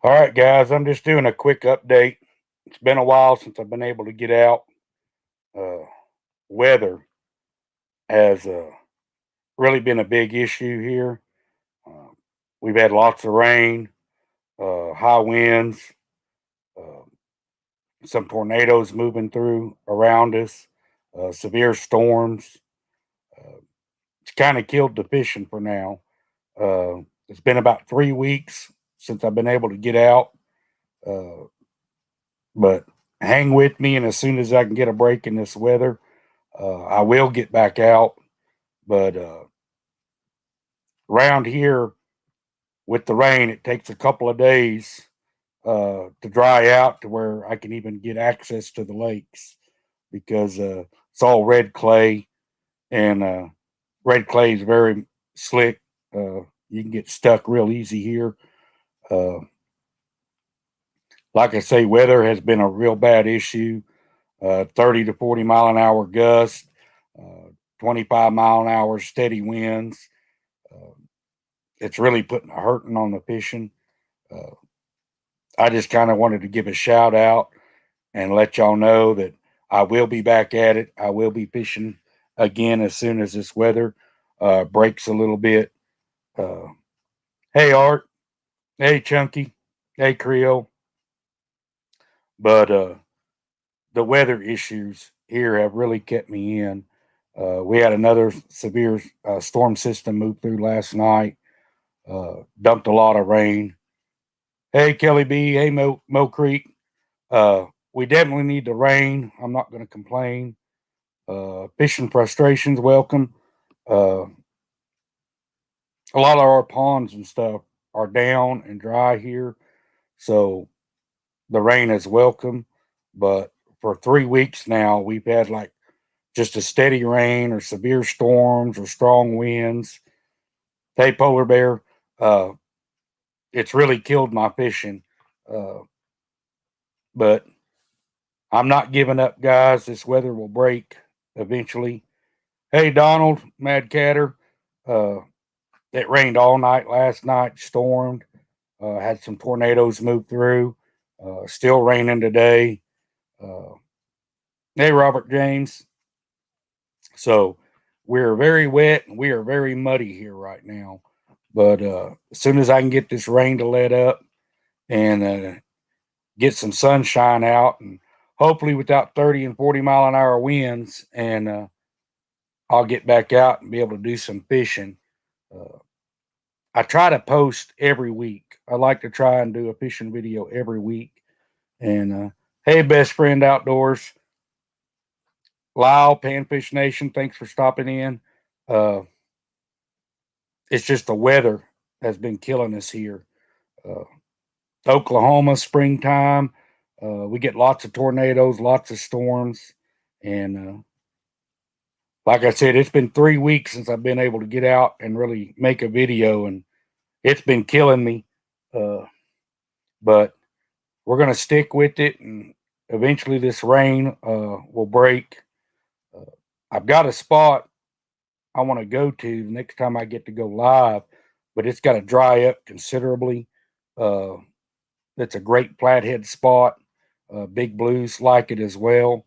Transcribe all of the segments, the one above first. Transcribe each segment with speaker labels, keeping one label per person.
Speaker 1: All right, guys, I'm just doing a quick update. It's been a while since I've been able to get out. Uh, Weather has really been a big issue here. Uh, we've had lots of rain, high winds, uh, some tornadoes moving through around us, severe storms. Uh, it's kind of killed the fishing for now. It's been about 3 weeks since I've been able to get out. Uh, But hang with me, and as soon as I can get a break in this weather, I will get back out. But around here with the rain, it takes a couple of days to dry out to where I can even get access to the lakes because it's all red clay, and red clay is very slick. You can get stuck real easy here. Uh, like I say, weather has been a real bad issue. 30 to 40 mile an hour gusts, uh, 25-mile an hour steady winds. Uh, it's really putting a hurting on the fishing. Uh, I just kind of wanted to give a shout out and let y'all know that I will be back at it. I will be fishing again as soon as this weather breaks a little bit. Uh, hey, Art. Hey, Chunky. Hey, Creole. But the weather issues here have really kept me in. We had another severe storm system move through last night, dumped a lot of rain. Hey, Kelly B. Hey, Mo Creek. We definitely need the rain. I'm not going to complain. Fishing frustrations, welcome. Uh, a lot of our ponds and stuff are down and dry here. So the rain is welcome. But for 3 weeks now, we've had like just a steady rain or severe storms or strong winds. Hey, polar bear, uh, it's really killed my fishing. Uh, but I'm not giving up, guys. This weather will break eventually. Hey, Donald, Mad Catter, uh, it rained all night last night, stormed, had some tornadoes move through, still raining today. Uh, hey, Robert James. So we're very wet and we are very muddy here right now. But as soon as I can get this rain to let up and get some sunshine out, and hopefully without 30 and 40 mile an hour winds, and I'll get back out and be able to do some fishing. Uh, I try to post every week. I like to try and do a fishing video every week. And hey, best friend outdoors, Lyle, Panfish Nation, thanks for stopping in. Uh, it's just the weather has been killing us here. Uh, Oklahoma, springtime. We get lots of tornadoes, lots of storms. And like I said, it's been 3 weeks since I've been able to get out and really make a video, and it's been killing me. Uh, but we're going to stick with it, and eventually this rain will break. Uh, I've got a spot I want to go to the next time I get to go live, but it's got to dry up considerably. Uh, That's a great flathead spot. Big Blues like it as well.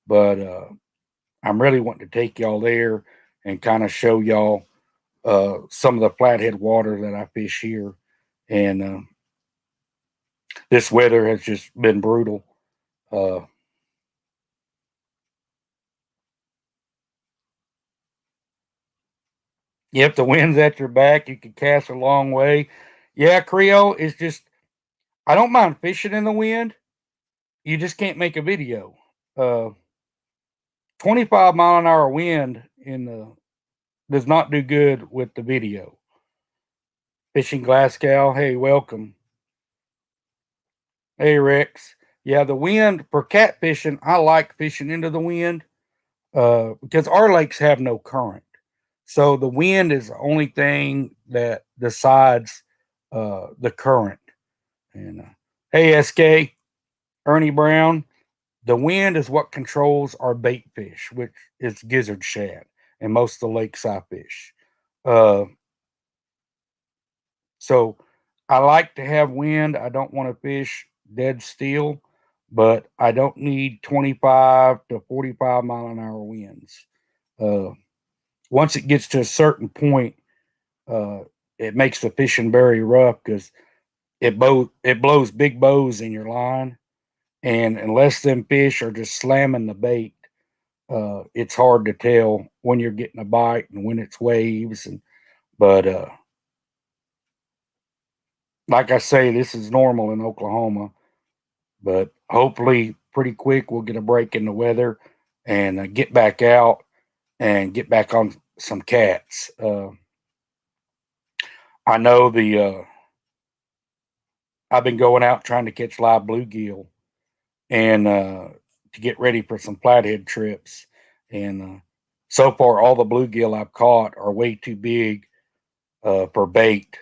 Speaker 1: But I'm really wanting to take y'all there and kind of show y'all some of the flathead water that I fish here. And this weather has just been brutal. Uh, if the wind's at your back, you can cast a long way. Yeah, Creole is just, I don't mind fishing in the wind. You just can't make a video. Uh, 25 mile an hour wind in the does not do good with the video. Fishing Glasgow, hey, welcome. Hey, Rex. Yeah, the wind for catfishing, I like fishing into the wind because our lakes have no current. So the wind is the only thing that decides the current. And hey, SK, Ernie Brown, the wind is what controls our bait fish, which is gizzard shad, and most of the lakes I fish. Uh, so I like to have wind. I don't want to fish dead still, but I don't need 25 to 45 mile an hour winds. Uh, Once it gets to a certain point, uh, it makes the fishing very rough because it blows big bows in your line, and unless them fish are just slamming the bait, it's hard to tell when you're getting a bite and when it's waves. And but like I say, this is normal in Oklahoma. But hopefully, pretty quick, we'll get a break in the weather and get back out and get back on some cats. I know I've been going out trying to catch live bluegill and to get ready for some flathead trips. And so far, all the bluegill I've caught are way too big for bait.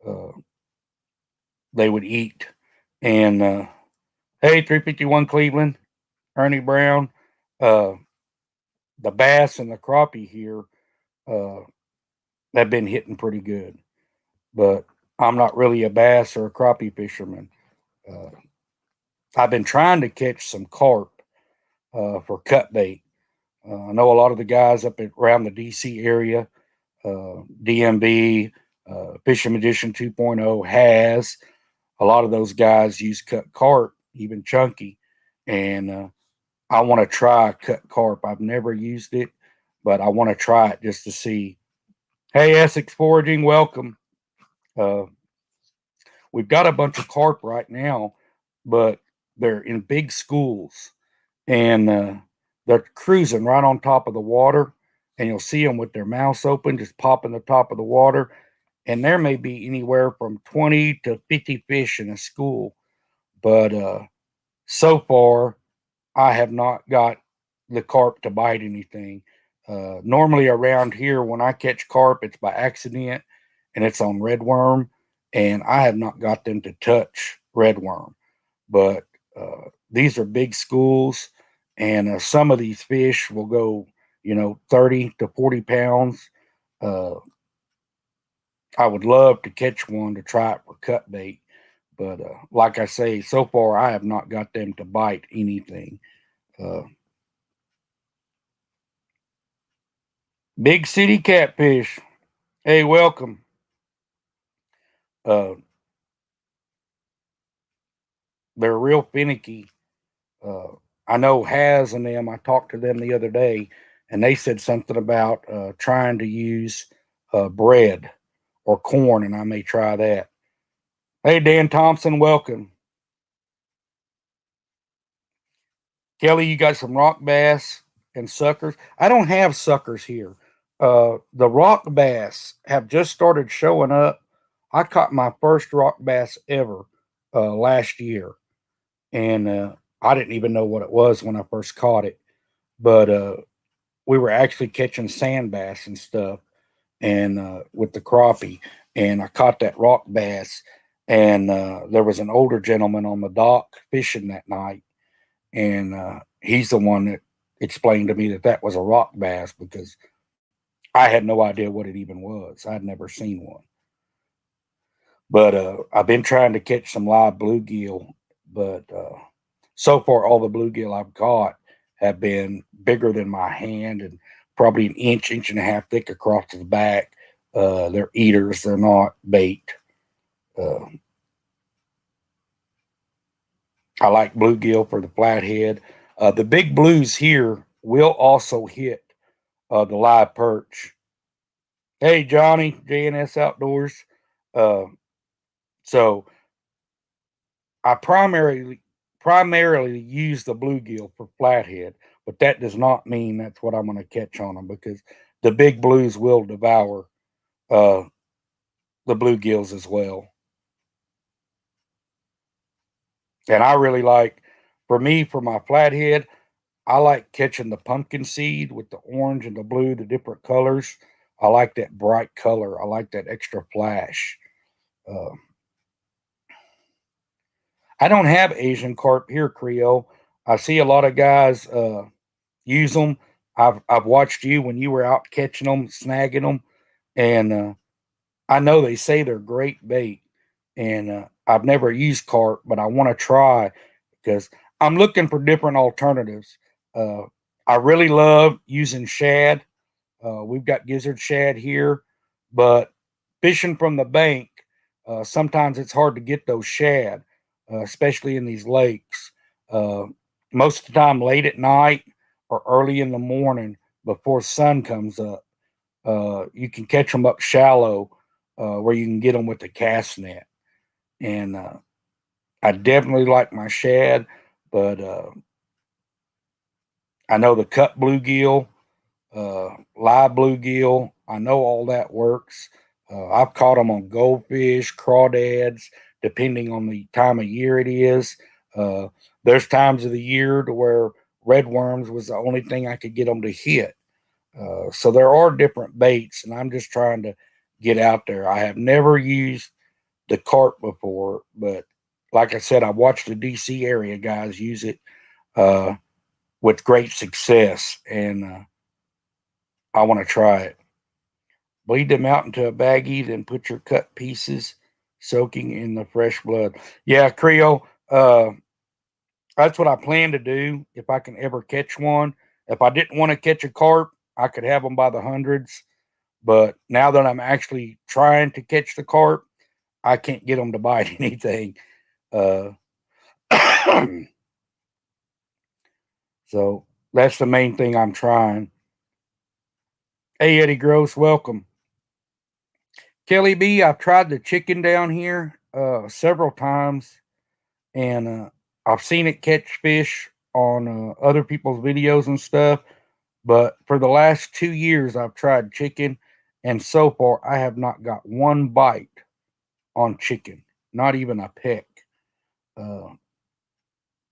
Speaker 1: Uh, they would eat. And hey, 351 Cleveland, Ernie Brown, uh, the bass and the crappie here uh, have been hitting pretty good. But I'm not really a bass or a crappie fisherman. Uh, I've been trying to catch some carp for cut bait. I know a lot of the guys up around the DC area, DMB, Fishing Magician 2.0 has. A lot of those guys use cut carp, even chunky. And I want to try cut carp. I've never used it, but I want to try it just to see. Hey, Essex Foraging, welcome. Uh, we've got a bunch of carp right now, but they're in big schools and they're cruising right on top of the water. And you'll see them with their mouths open, just popping the top of the water. And there may be anywhere from 20 to 50 fish in a school. But so far, I have not got the carp to bite anything. Normally around here, when I catch carp, it's by accident and it's on redworm, and I have not got them to touch redworm. But these are big schools, and some of these fish will go, 30 to 40 pounds. Uh, I would love to catch one to try it for cut bait, but like I say, so far I have not got them to bite anything. Uh, Big City Catfish. Hey, welcome. Uh, they're real finicky. Uh, I know Has and them. I talked to them the other day, and they said something about trying to use bread or corn, and I may try that. Hey, Dan Thompson, welcome. Kelly, you got some rock bass and suckers. I don't have suckers here. The rock bass have just started showing up. I caught my first rock bass ever last year, and I didn't even know what it was when I first caught it. But we were actually catching sand bass and stuff, and with the crappie, and I caught that rock bass. And there was an older gentleman on the dock fishing that night, and he's the one that explained to me that that was a rock bass because I had no idea what it even was. I'd never seen one. But I've been trying to catch some live bluegill, but so far all the bluegill I've caught have been bigger than my hand and probably an inch, inch and a half thick across the back. They're eaters; they're not bait. Uh, I like bluegill for the flathead. The big blues here will also hit the live perch. Hey, Johnny, JNS Outdoors. Uh, so I primarily use the bluegill for flathead, but that does not mean that's what I'm going to catch on them because the big blues will devour uh, the bluegills as well. And I really like, for me, for my flathead, I like catching the pumpkin seed with the orange and the blue, the different colors. I like that bright color. I like that extra flash. Uh, I don't have Asian carp here, Creole. I see a lot of guys use them. I've watched you when you were out catching them, snagging them, and I know they say they're great bait. and I've never used carp, but I want to try because I'm looking for different alternatives. Uh, I really love using shad. We've got gizzard shad here, but fishing from the bank, sometimes it's hard to get those shad, especially in these lakes. Uh, Most of the time, late at night or early in the morning before sun comes up, you can catch them up shallow where you can get them with the cast net. And I definitely like my shad, but I know the cut bluegill, live bluegill. I know all that works. I've caught them on goldfish, crawdads, depending on the time of year it is. Uh, there's times of the year to where red worms was the only thing I could get them to hit. So there are different baits, and I'm just trying to get out there. I have never used the carp before, but like I said, I watched the DC area guys use it uh, with great success, and I want to try it. Bleed them out into a baggie, then put your cut pieces soaking in the fresh blood. Yeah, Creole. That's what I plan to do if I can ever catch one. If I didn't want to catch a carp, I could have them by the hundreds. But now that I'm actually trying to catch the carp, I can't get them to bite anything. Uh, so that's the main thing I'm trying. Hey, Eddie Gross, welcome. Kelly B, I've tried the chicken down here several times, and I've seen it catch fish on other people's videos and stuff. But for the last 2 years, I've tried chicken, and so far, I have not got one bite on chicken, not even a peck. Uh,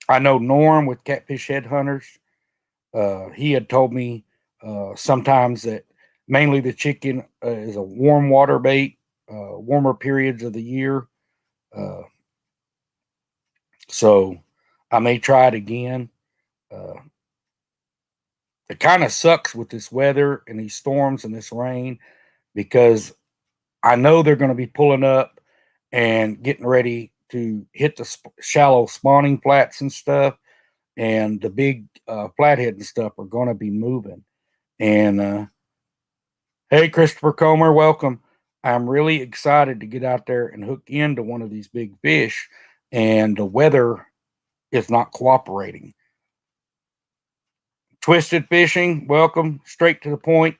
Speaker 1: I know Norm with Catfish Headhunters. He had told me sometimes that mainly the chicken is a warm water bait, warmer periods of the year. Uh, so I may try it again. Uh, it kind of sucks with this weather and these storms and this rain because I know they're going to be pulling up and getting ready to hit the shallow spawning flats and stuff, and the big flathead and stuff are going to be moving. And hey, Christopher Comer, welcome. I'm really excited to get out there and hook into one of these big fish, and the weather is not cooperating. Twisted Fishing, welcome. Straight to the point.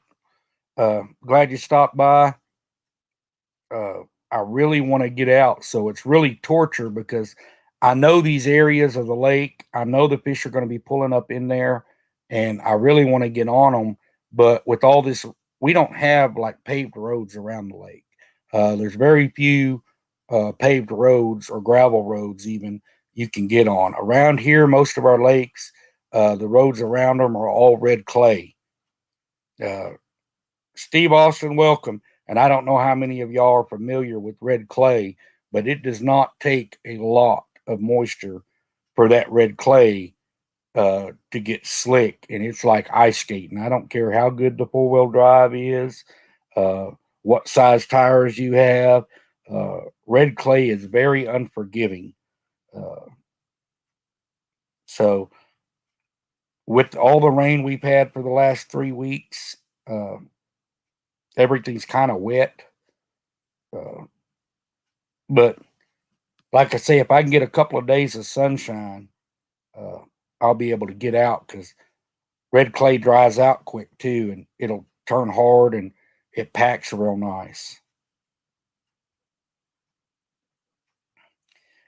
Speaker 1: Glad you stopped by. Uh, I really want to get out, so it's really torture because I know these areas of the lake. I know the fish are going to be pulling up in there, and I really want to get on them. But with all this, we don't have like paved roads around the lake. There's very few paved roads or gravel roads even you can get on around here. Most of our lakes, the roads around them are all red clay. Uh, Steve Austin, welcome. And I don't know how many of y'all are familiar with red clay, but it does not take a lot of moisture for that red clay to get slick, and it's like ice skating. I don't care how good the 4-wheel drive is, uh, what size tires you have. Red clay is very unforgiving. Uh, so, with all the rain we've had for the last 3 weeks, uh, everything's kind of wet. Uh, but like I say, if I can get a couple of days of sunshine, uh, I'll be able to get out because red clay dries out quick too, and it'll turn hard and it packs real nice.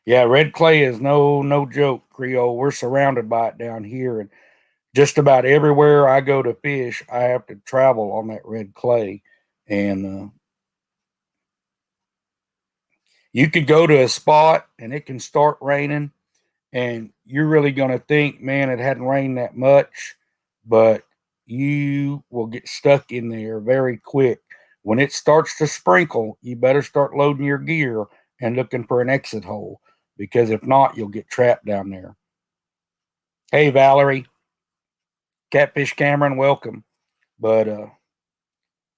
Speaker 1: Yeah, red clay is no joke, Creole. We're surrounded by it down here, and just about everywhere I go to fish, I have to travel on that red clay, and you could go to a spot and it can start raining, and you're really going to think, man, it hadn't rained that much, but you will get stuck in there very quick. When it starts to sprinkle, you better start loading your gear and looking for an exit hole because if not, you'll get trapped down there. Hey, Valerie, Catfish Cameron, welcome. But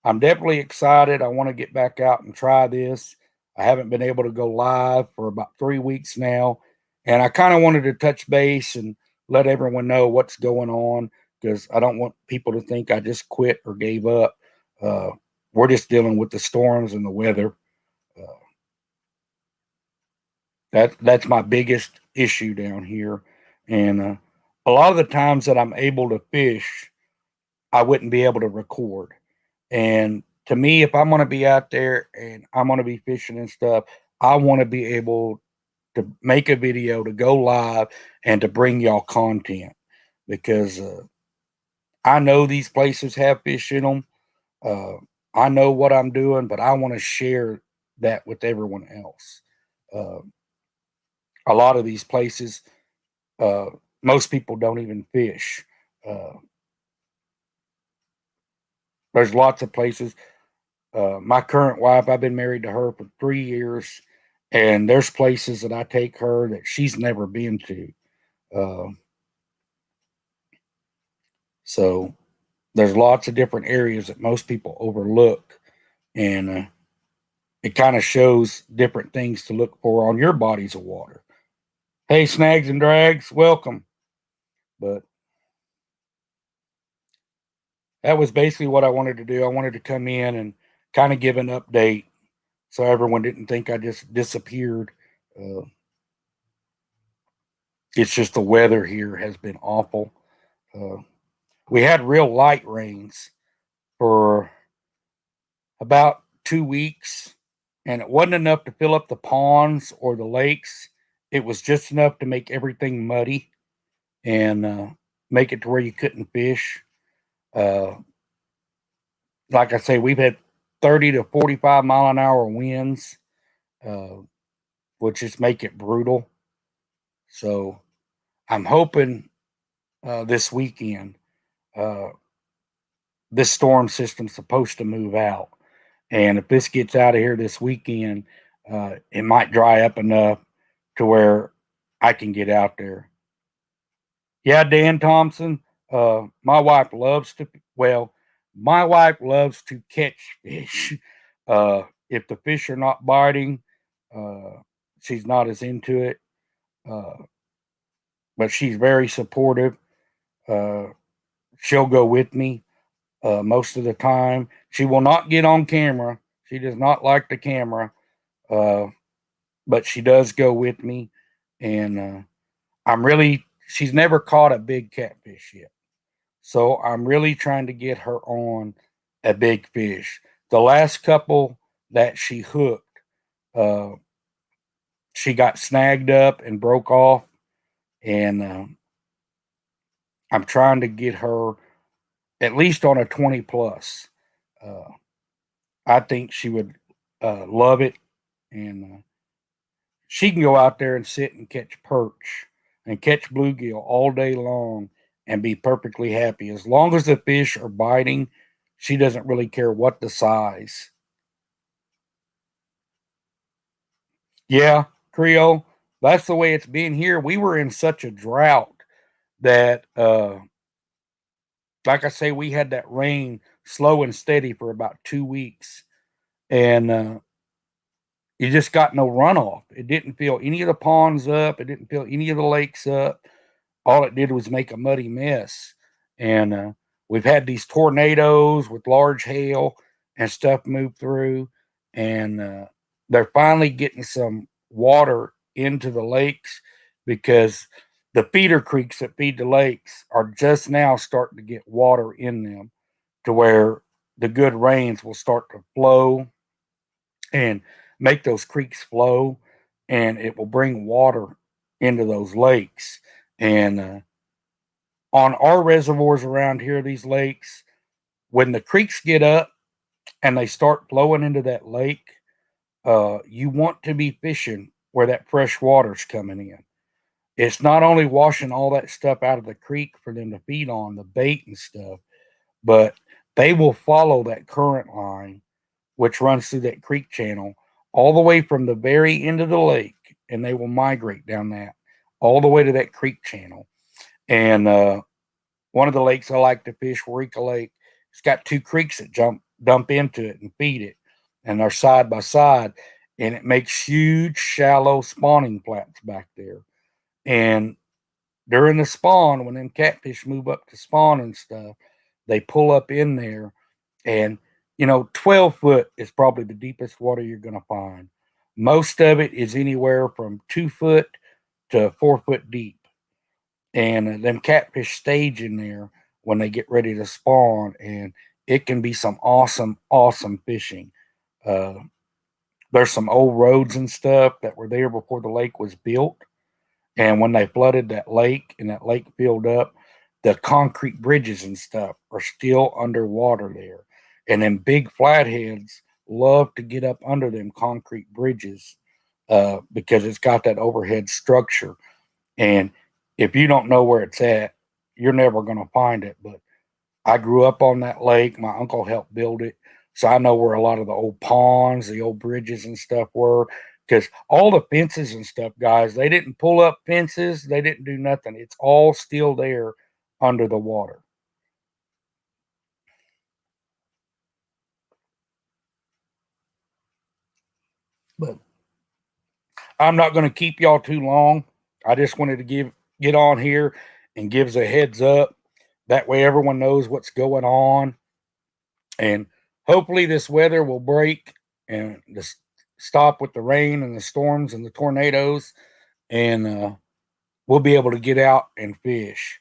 Speaker 1: I'm definitely excited. I want to get back out and try this. I haven't been able to go live for about 3 weeks now. And I kind of wanted to touch base and let everyone know what's going on because I don't want people to think I just quit or gave up. Uh, we're just dealing with the storms and the weather. Uh, that's my biggest issue down here. And a lot of the times that I'm able to fish, I wouldn't be able to record. And to me, if I'm going to be out there and I'm going to be fishing and stuff, I want to be able to make a video to go live and to bring y'all content because I know these places have fish in them. Uh, I know what I'm doing, but I want to share that with everyone else. Uh, a lot of these places, uh, most people don't even fish. Uh, there's lots of places. My current wife, I've been married to her for 3 years, and there's places that I take her that she's never been to. Uh, so there's lots of different areas that most people overlook, and it kind of shows different things to look for on your bodies of water. Hey, Snags and Drags, welcome. But that was basically what I wanted to do. I wanted to come in and kind of give an update so everyone didn't think I just disappeared. Uh, it's just the weather here has been awful. Uh, we had real light rains for about 2 weeks, and it wasn't enough to fill up the ponds or the lakes. It was just enough to make everything muddy and make it to where you couldn't fish. Uh, like I say, we've had 30 to 45 mile an hour winds, uh, which just make it brutal. So I'm hoping this weekend, uh, this storm system's supposed to move out. And if this gets out of here this weekend, it might dry up enough to where I can get out there. Yeah, Dan Thompson. My wife loves to. Well, my wife loves to catch fish. If the fish are not biting, she's not as into it. Uh, but she's very supportive. Uh, she'll go with me most of the time. She will not get on camera. She does not like the camera, uh, but she does go with me. And I'm really, she's never caught a big catfish yet. So I'm really trying to get her on a big fish. The last couple that she hooked, uh, she got snagged up and broke off. And I'm trying to get her at least on a 20 plus. Uh, I think she would love it. And she can go out there and sit and catch perch and catch bluegill all day long and be perfectly happy. As long as the fish are biting, she doesn't really care what the size. Yeah, Creole, that's the way it's been here. We were in such a drought that, like I say, we had that rain slow and steady for about 2 weeks. And you just got no runoff. It didn't fill any of the ponds up. It didn't fill any of the lakes up. All it did was make a muddy mess. And we've had these tornadoes with large hail and stuff move through. And they're finally getting some water into the lakes because the feeder creeks that feed the lakes are just now starting to get water in them to where the good rains will start to flow and make those creeks flow, and it will bring water into those lakes. And on our reservoirs around here, these lakes, when the creeks get up and they start flowing into that lake, you want to be fishing where that fresh water's coming in. It's not only washing all that stuff out of the creek for them to feed on, the bait and stuff, but they will follow that current line which runs through that creek channel all the way from the very end of the lake, and they will migrate down that all the way to that creek channel. And one of the lakes I like to fish, Warika Lake, it's got two creeks that dump into it and feed it, and they're side by side. and it makes huge, shallow spawning flats back there. And during the spawn, when them catfish move up to spawn and stuff, they pull up in there, and 12 foot is probably the deepest water you're going to find. Most of it is anywhere from 2 foot to 4 foot deep, and them catfish stage in there when they get ready to spawn, and it can be some awesome, awesome fishing. Uh, there's some old roads and stuff that were there before the lake was built, and when they flooded that lake and that lake filled up, the concrete bridges and stuff are still underwater there. And then big flatheads love to get up under them concrete bridges because it's got that overhead structure. And if you don't know where it's at, you're never going to find it. But I grew up on that lake. My uncle helped build it. So I know where a lot of the old ponds, the old bridges and stuff were. Because all the fences and stuff, guys, they didn't pull up fences. They didn't do nothing. It's all still there under the water. But I'm not going to keep y'all too long. I just wanted to get on here and gives a heads up. That way everyone knows what's going on. And hopefully this weather will break and just stop with the rain and the storms and the tornadoes, and we'll be able to get out and fish.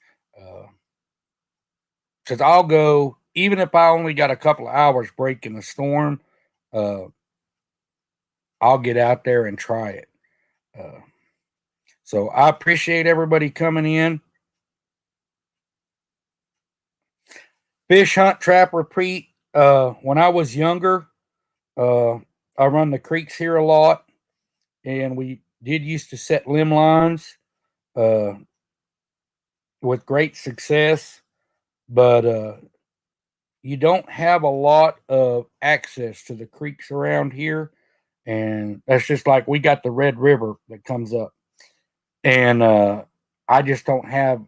Speaker 1: Because I'll go, even if I only got a couple of hours break in the storm, uh, I'll get out there and try it. Uh, so I appreciate everybody coming in. Fish hunt, trap, repeat. When I was younger, uh, I run the creeks here a lot, and we did used to set limb lines uh, with great success, but you don't have a lot of access to the creeks around here. And that's just like we got the Red River that comes up. And I just don't have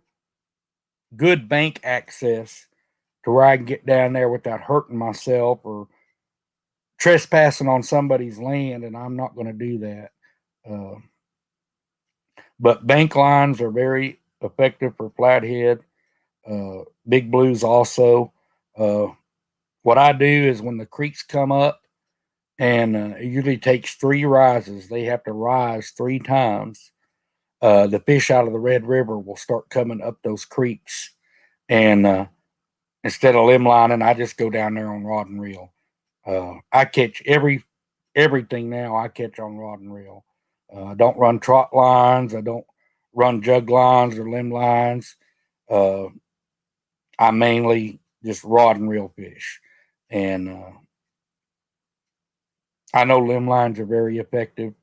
Speaker 1: good bank access to where I can get down there without hurting myself or trespassing on somebody's land. And I'm not going to do that. Uh, but bank lines are very effective for flathead. Big blues also. Uh, what I do is when the creeks come up, and it usually takes 3 rises, they have to rise 3 times. The fish out of the Red River will start coming up those creeks. And instead of limb lining, I just go down there on rod and reel. I catch everything now. I catch on rod and reel. I don't run trot lines. I don't run jug lines or limb lines. Uh, I mainly just rod and reel fish, and I know limb lines are very effective.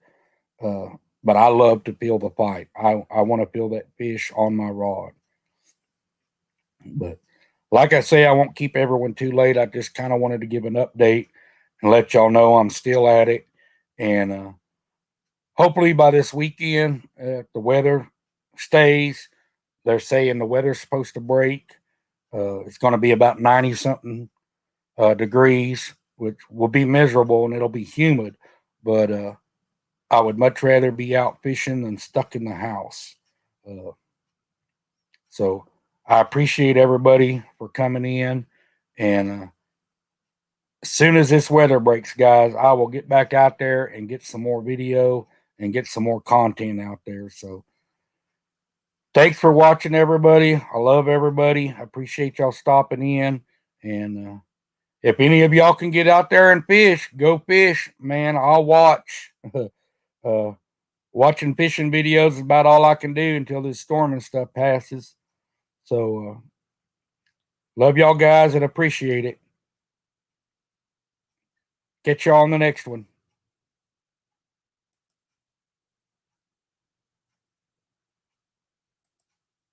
Speaker 1: Uh, but I love to feel the fight. I want to feel that fish on my rod. But like I say, I won't keep everyone too late. I just kind of wanted to give an update and let y'all know I'm still at it. And hopefully by this weekend, the weather stays. They're saying the weather's supposed to break. It's going to be about 90 something degrees, which will be miserable and it'll be humid. But I would much rather be out fishing than stuck in the house. Uh, so I appreciate everybody for coming in. And as soon as this weather breaks, guys, I will get back out there and get some more video and get some more content out there. So thanks for watching, everybody. I love everybody. I appreciate y'all stopping in. And if any of y'all can get out there and fish, go fish, man. I'll watch. uh, Watching fishing videos is about all I can do until this storm and stuff passes. So, love y'all guys and appreciate it. Catch y'all on the next one.